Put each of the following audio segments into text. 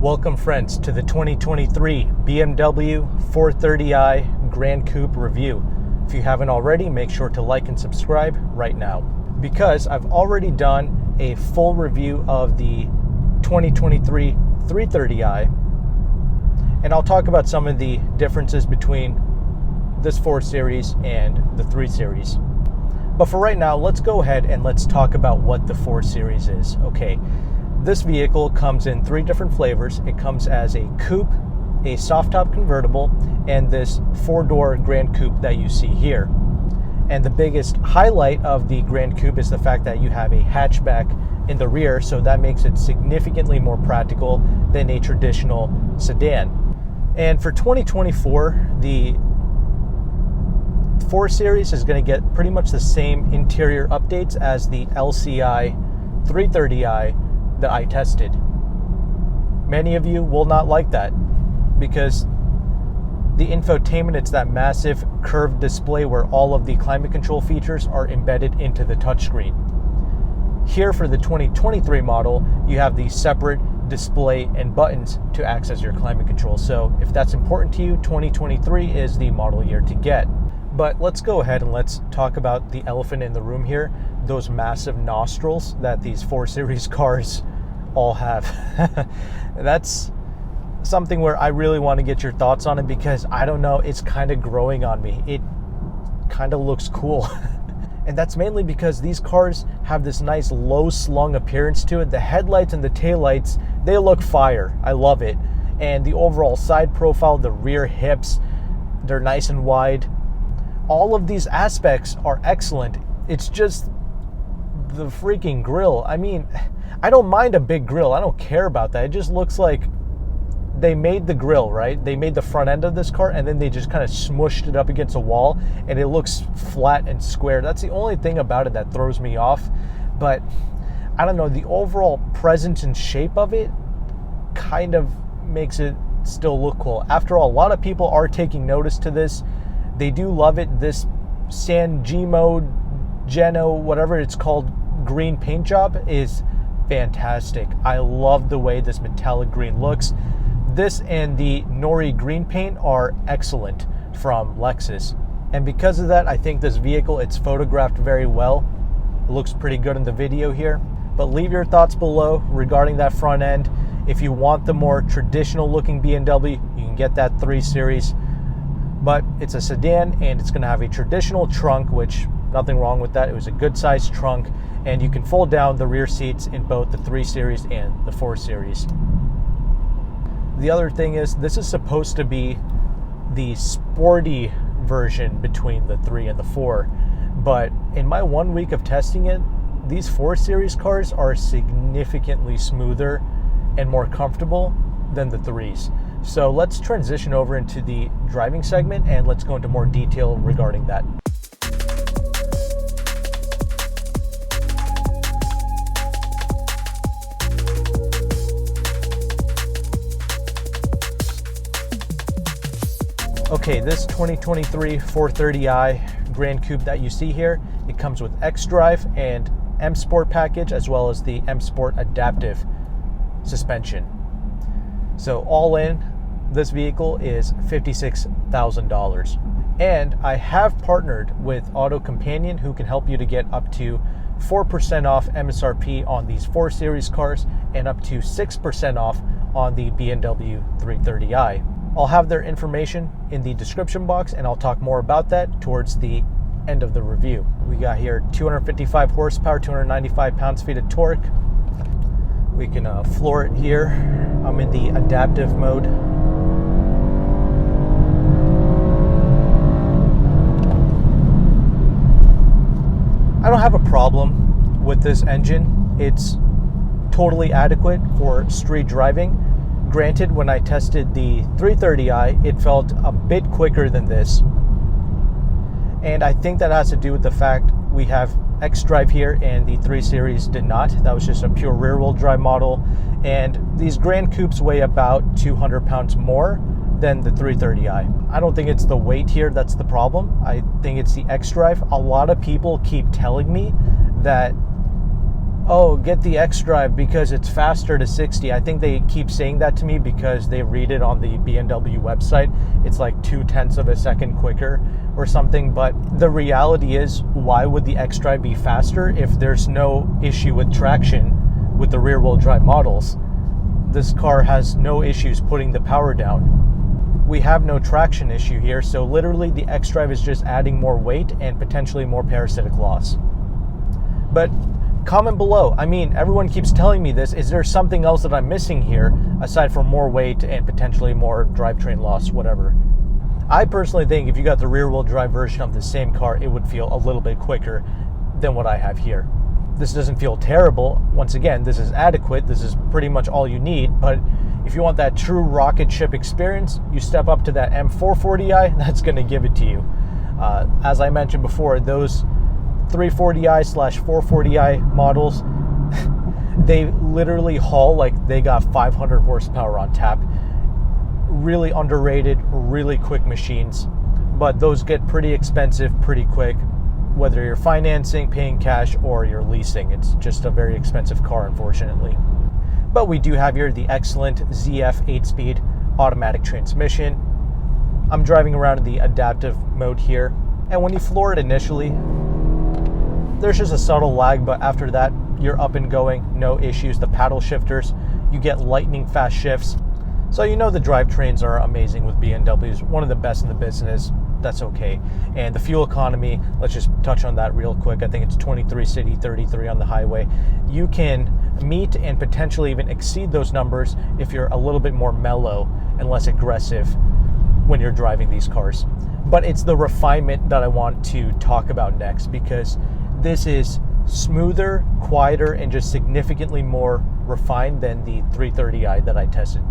Welcome friends to the 2023 BMW 430i Gran Coupe review. If you haven't already, make sure to like and subscribe right now, because I've already done a full review of the 2023 330i, and I'll talk about some of the differences between this 4 Series and the 3 Series. But for right now, let's go ahead and let's talk about what the 4 Series is. Okay. This vehicle comes in 3 different flavors. It comes as a coupe, a soft top convertible, and this 4-door Gran Coupe that you see here. And the biggest highlight of the Gran Coupe is the fact that you have a hatchback in the rear, so that makes it significantly more practical than a traditional sedan. And for 2024, the 4 Series is going to get pretty much the same interior updates as the LCI 330i that I tested. Many of you will not like that because the infotainment, it's that massive curved display where all of the climate control features are embedded into the touchscreen. Here for the 2023 model, you have the separate display and buttons to access your climate control. So if that's important to you, 2023 is the model year to get. But let's go ahead and let's talk about the elephant in the room here, those massive nostrils that these 4 Series cars all have. That's something where I really want to get your thoughts on it, because I don't know, it's kind of growing on me. It kind of looks cool. And that's mainly because these cars have this nice low slung appearance to it. The headlights and the taillights, they look fire. I love it. And the overall side profile, the rear hips, they're nice and wide. All of these aspects are excellent. It's just the freaking grille. I mean, I don't mind a big grille. I don't care about that. It just looks like they made the grille, right? They made the front end of this car and then they just kind of smushed it up against a wall and it looks flat and square. That's the only thing about it that throws me off. But I don't know, the overall presence and shape of it kind of makes it still look cool. After all, a lot of people are taking notice to this. They do love it. This San Geno, whatever it's called, green paint job is fantastic. I love the way this metallic green looks. This and the Nori green paint are excellent from Lexus. And because of that, I think this vehicle, it's photographed very well. It looks pretty good in the video here. But leave your thoughts below regarding that front end. If you want the more traditional looking BMW, you can get that 3 Series. But it's a sedan and it's going to have a traditional trunk, which nothing wrong with that. It was a good sized trunk, and you can fold down the rear seats in both the 3 Series and the 4 Series. The other thing is, this is supposed to be the sporty version between the 3 and the 4. But in my 1 week of testing it, these 4 Series cars are significantly smoother and more comfortable than the 3s. So let's transition over into the driving segment and let's go into more detail regarding that. Okay, this 2023 430i Gran Coupe that you see here, it comes with xDrive and M Sport package, as well as the M Sport adaptive suspension. So all in, this vehicle is $56,000. And I have partnered with AutoCompanion, who can help you to get up to 4% off MSRP on these 4 Series cars and up to 6% off on the BMW 330i. I'll have their information in the description box, and I'll talk more about that towards the end of the review. We got here 255 horsepower, 295 pounds-feet of torque. We can floor it here. I'm in the adaptive mode. I don't have a problem with this engine. It's totally adequate for street driving. Granted, when I tested the 330i, it felt a bit quicker than this. And I think that has to do with the fact we have xDrive here and the 3 Series did not. That was just a pure rear-wheel drive model. And these Gran Coupes weigh about 200 pounds more than the 330i. I don't think it's the weight here that's the problem. I think it's the xDrive. A lot of people keep telling me that oh, get the X-Drive because it's faster to 60. I think they keep saying that to me because they read it on the BMW website. It's like 0.2 of a second quicker or something. But the reality is, why would the X-Drive be faster if there's no issue with traction with the rear-wheel drive models? This car has no issues putting the power down. We have no traction issue here, so literally the X-Drive is just adding more weight and potentially more parasitic loss. But comment below. I mean, everyone keeps telling me this. Is there something else that I'm missing here aside from more weight and potentially more drivetrain loss, whatever? I personally think if you got the rear-wheel drive version of the same car, it would feel a little bit quicker than what I have here. This doesn't feel terrible. Once again, this is adequate. This is pretty much all you need. But if you want that true rocket ship experience, you step up to that M440i, that's going to give it to you. As I mentioned before, those 340i/440i models, they literally haul like they got 500 horsepower on tap. Really underrated, really quick machines, but those get pretty expensive pretty quick, whether you're financing, paying cash, or you're leasing. It's just a very expensive car, unfortunately. But we do have here the excellent ZF 8-speed automatic transmission. I'm driving around in the adaptive mode here, and when you floor it initially, there's just a subtle lag, but after that, you're up and going, no issues. The paddle shifters, you get lightning fast shifts. So you know the drivetrains are amazing with BMWs, one of the best in the business. That's okay. And the fuel economy, let's just touch on that real quick. I think it's 23 city, 33 on the highway. You can meet and potentially even exceed those numbers if you're a little bit more mellow and less aggressive when you're driving these cars. But it's the refinement that I want to talk about next, because this is smoother, quieter, and just significantly more refined than the 330i that I tested.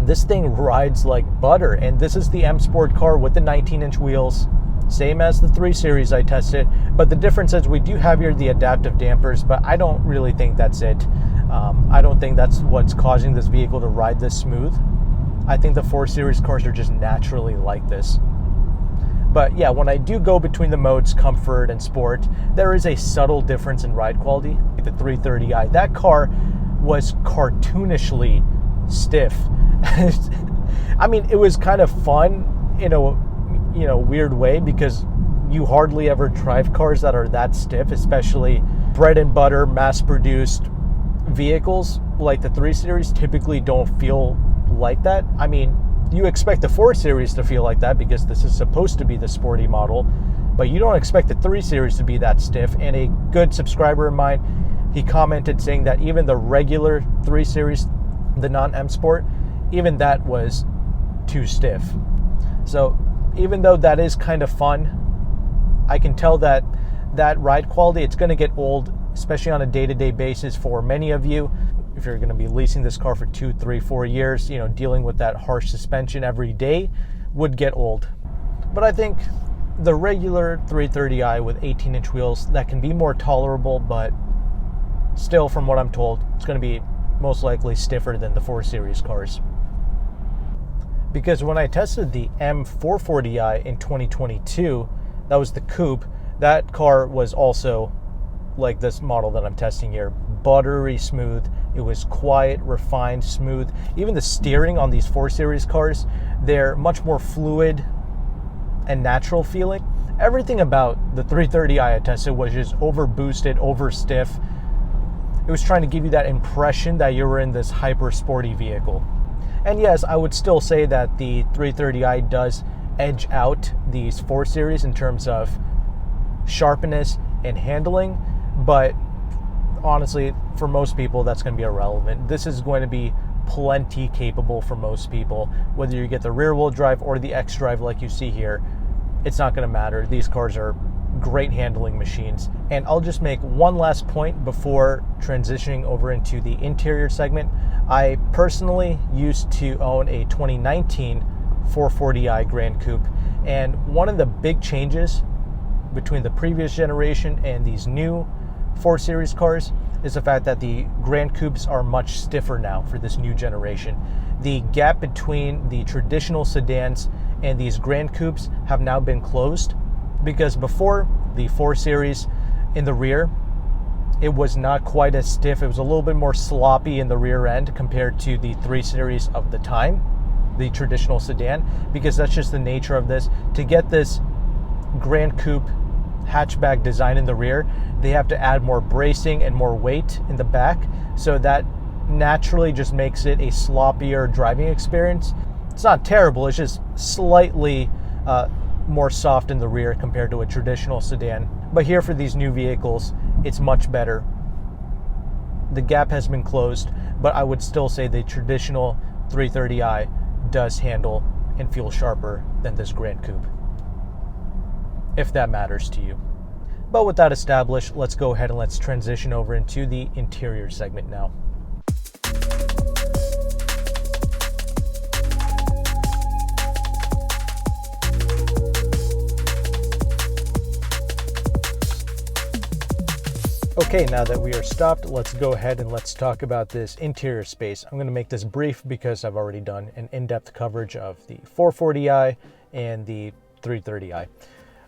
This thing rides like butter, and this is the M Sport car with the 19-inch wheels, same as the 3 Series I tested, but the difference is we do have here the adaptive dampers, but I don't really think that's it. I don't think that's what's causing this vehicle to ride this smooth. I think the 4 Series cars are just naturally like this. But yeah, when I do go between the modes, comfort and sport, there is a subtle difference in ride quality. The 330i, that car was cartoonishly stiff. I mean, it was kind of fun in a weird way, because you hardly ever drive cars that are that stiff, especially bread and butter mass-produced vehicles like the 3 Series typically don't feel like that. I mean, you expect the 4 Series to feel like that because this is supposed to be the sporty model, but you don't expect the 3 Series to be that stiff. And a good subscriber of mine, he commented saying that even the regular 3 Series, the non-M Sport, even that was too stiff. So even though that is kind of fun, I can tell that that ride quality, it's going to get old, especially on a day-to-day basis for many of you. If you're going to be leasing this car for 2, 3, 4 years, dealing with that harsh suspension every day would get old. But I think the regular 330i with 18-inch wheels, that can be more tolerable, but still, from what I'm told, it's going to be most likely stiffer than the 4 Series cars. Because when I tested the M440i in 2022, that was the Coupe, that car was also like this model that I'm testing here, buttery smooth. It was quiet, refined, smooth. Even the steering on these 4 Series cars, they're much more fluid and natural feeling. Everything about the 330i I tested was just over boosted, over stiff. It was trying to give you that impression that you were in this hyper sporty vehicle. And yes, I would still say that the 330i does edge out these 4 Series in terms of sharpness and handling, but honestly, for most people, that's going to be irrelevant. This is going to be plenty capable for most people. Whether you get the rear-wheel drive or the X-Drive like you see here, it's not going to matter. These cars are great handling machines. And I'll just make one last point before transitioning over into the interior segment. I personally used to own a 2019 440i Gran Coupe, and one of the big changes between the previous generation and these new 4 Series cars is the fact that the Gran Coupes are much stiffer now for this new generation. The gap between the traditional sedans and these Gran Coupes have now been closed, because before, the 4 Series in the rear, it was not quite as stiff. It was a little bit more sloppy in the rear end compared to the 3 Series of the time, the traditional sedan, because that's just the nature of this. To get this Gran Coupe hatchback design in the rear, they have to add more bracing and more weight in the back, so that naturally just makes it a sloppier driving experience. It's not terrible, it's just slightly more soft in the rear compared to a traditional sedan. But here for these new vehicles, it's much better. The gap has been closed, but I would still say the traditional 330i does handle and feel sharper than this Gran Coupe, if that matters to you. But with that established, let's go ahead and let's transition over into the interior segment now. Okay, now that we are stopped, let's go ahead and let's talk about this interior space. I'm going to make this brief because I've already done an in-depth coverage of the 440i and the 330i.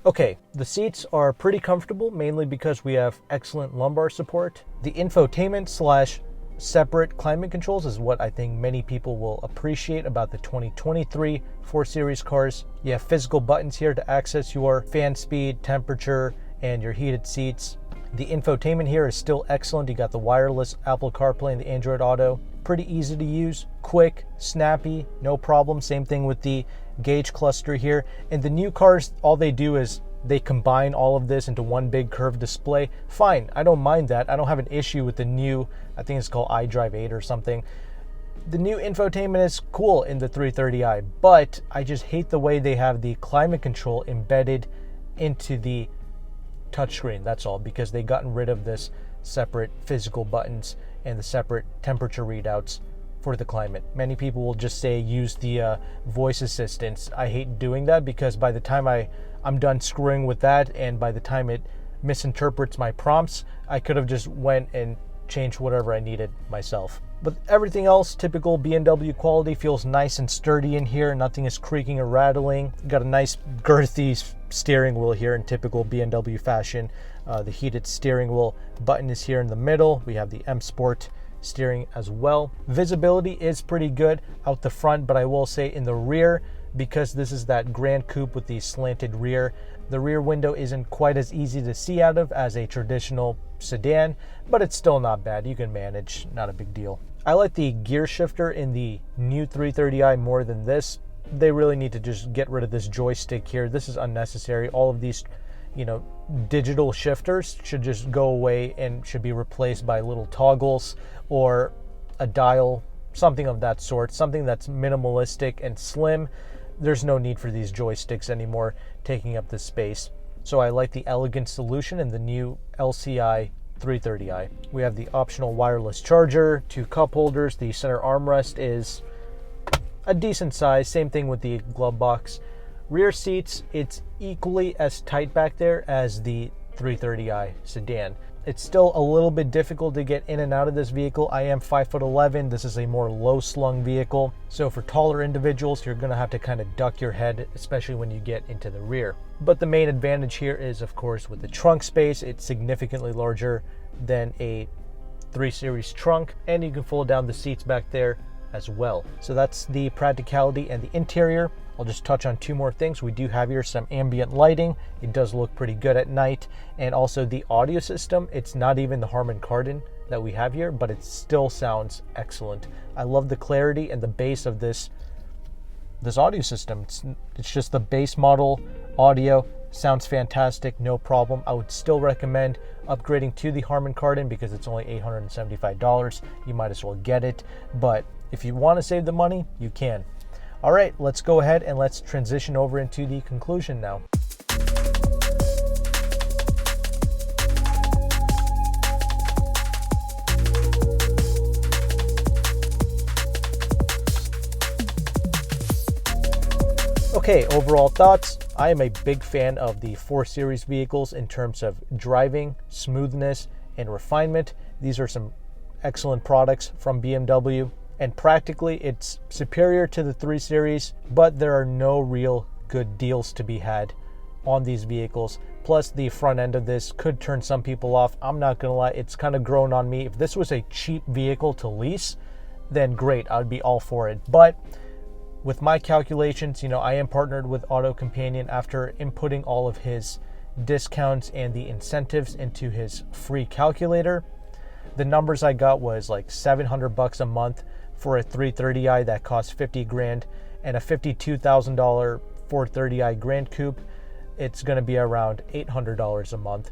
Okay, the seats are pretty comfortable, mainly because we have excellent lumbar support. The infotainment / separate climate controls is what I think many people will appreciate about the 2023 4 Series cars. You have physical buttons here to access your fan speed, temperature, and your heated seats. The infotainment here is still excellent. You got the wireless Apple CarPlay and the Android Auto. Pretty easy to use, quick, snappy, no problem. Same thing with the gauge cluster here. And the new cars, all they do is they combine all of this into one big curved display. Fine, I don't mind that. I don't have an issue with the new, I think it's called iDrive 8 or something. The new infotainment is cool in the 330i, but I just hate the way they have the climate control embedded into the touchscreen. That's all, because they gotten rid of this separate physical buttons and the separate temperature readouts for the climate. Many people will just say use the voice assistants. I hate doing that because by the time I'm done screwing with that, and by the time it misinterprets my prompts, I could have just went and changed whatever I needed myself. But everything else, typical BMW quality, feels nice and sturdy in here. Nothing is creaking or rattling. Got a nice girthy steering wheel here in typical BMW fashion. The heated steering wheel button is here in the middle. We have the M Sport steering as well. Visibility is pretty good out the front, but I will say in the rear, because this is that Gran Coupe with the slanted rear, the rear window isn't quite as easy to see out of as a traditional sedan, but it's still not bad. You can manage, not a big deal. I like the gear shifter in the new 330i more than this. They really need to just get rid of this joystick here. This is unnecessary. All of these, digital shifters should just go away and should be replaced by little toggles or a dial, something of that sort, something that's minimalistic and slim. There's no need for these joysticks anymore taking up this space. So I like the elegant solution in the new LCI 330i. We have the optional wireless charger, 2 cup holders. The center armrest is a decent size. Same thing with the glove box. Rear seats, it's equally as tight back there as the 330i sedan. It's still a little bit difficult to get in and out of this vehicle. I am 5'11". This is a more low-slung vehicle. So for taller individuals, you're gonna have to kind of duck your head, especially when you get into the rear. But the main advantage here is, of course, with the trunk space. It's significantly larger than a 3 Series trunk, and you can fold down the seats back there as well. So that's the practicality and the interior. I'll just touch on 2 more things. We do have here some ambient lighting. It does look pretty good at night. And also the audio system. It's not even the Harman Kardon that we have here, but it still sounds excellent. I love the clarity and the bass of this audio system. It's just the base model audio. Sounds fantastic, no problem. I would still recommend upgrading to the Harman Kardon because it's only $875. You might as well get it. But if you want to save the money, you can. All right, let's go ahead and let's transition over into the conclusion now. Okay, overall thoughts. I am a big fan of the 4 Series vehicles in terms of driving, smoothness, and refinement. These are some excellent products from BMW. And practically, it's superior to the 3 Series, but there are no real good deals to be had on these vehicles. Plus, the front end of this could turn some people off. I'm not gonna lie, it's kind of grown on me. If this was a cheap vehicle to lease, then great, I'd be all for it. But with my calculations, I am partnered with AutoCompanion after inputting all of his discounts and the incentives into his free calculator. The numbers I got was like $700 a month for a 330i that costs 50 grand, and a $52,000 430i Gran Coupe, it's going to be around $800 a month.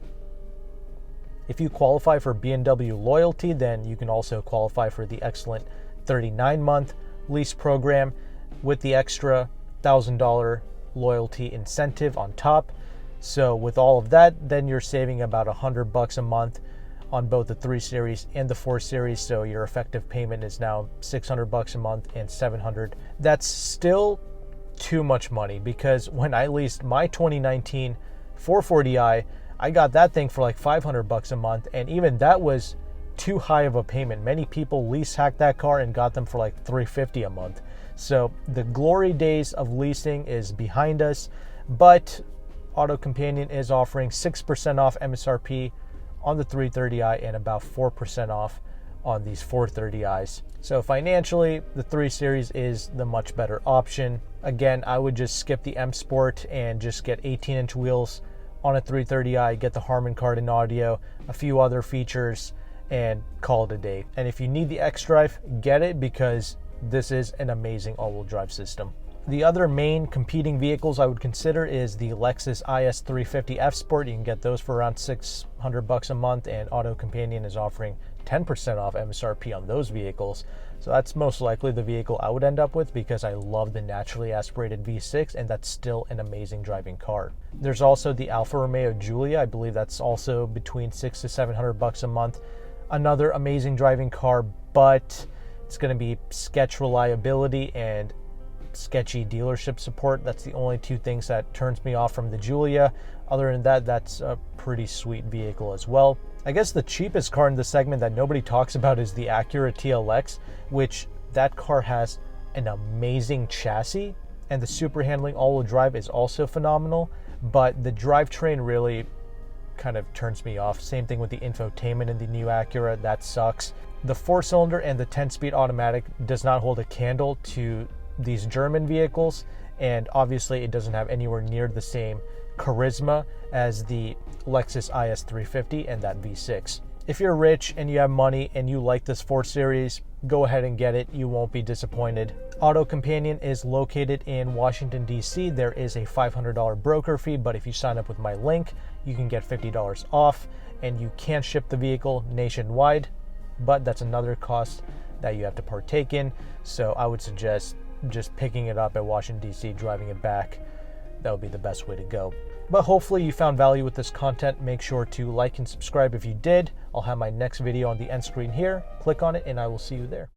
If you qualify for BMW loyalty, then you can also qualify for the excellent 39-month lease program with the extra $1,000 loyalty incentive on top. So with all of that, then you're saving about $100 a month on both the 3 Series and the 4 Series. So your effective payment is now $600 a month and $700. That's still too much money, because when I leased my 2019 440i, I got that thing for like $500 a month, and even that was too high of a payment. Many people lease hacked that car and got them for like $350 a month. So the glory days of leasing is behind us, but AutoCompanion is offering 6% off MSRP on the 330i and about 4% off on these 430i's. So financially, the 3 Series is the much better option. Again, I would just skip the M Sport and just get 18-inch wheels on a 330i, get the Harman Kardon audio, a few other features, and call it a day. And if you need the X-Drive, get it, because this is an amazing all-wheel drive system. The other main competing vehicles I would consider is the Lexus IS 350 F Sport. You can get those for around $600 a month, and AutoCompanion is offering 10% off MSRP on those vehicles. So that's most likely the vehicle I would end up with, because I love the naturally aspirated V6, and that's still an amazing driving car. There's also the Alfa Romeo Giulia. I believe that's also between $600 to $700 a month. Another amazing driving car, but it's going to be sketch reliability and sketchy dealership support. That's the only two things that turns me off from the Giulia. Other than that, that's a pretty sweet vehicle as well. I guess the cheapest car in this segment that nobody talks about is the Acura TLX, which that car has an amazing chassis, and the super handling all-wheel drive is also phenomenal, but the drivetrain really kind of turns me off. Same thing with the infotainment in the new Acura, that sucks. The 4-cylinder and the 10-speed automatic does not hold a candle to these German vehicles, and obviously it doesn't have anywhere near the same charisma as the Lexus IS 350 and that V6. If you're rich and you have money and you like this 4 Series, go ahead and get it. You won't be disappointed. AutoCompanion is located in Washington, D.C. There is a $500 broker fee, but if you sign up with my link, you can get $50 off, and you can ship the vehicle nationwide, but that's another cost that you have to partake in. So I would suggest just picking it up at Washington, D.C., driving it back. That would be the best way to go. But hopefully you found value with this content. Make sure to like and subscribe if you did. I'll have my next video on the end screen here. Click on it and I will see you there.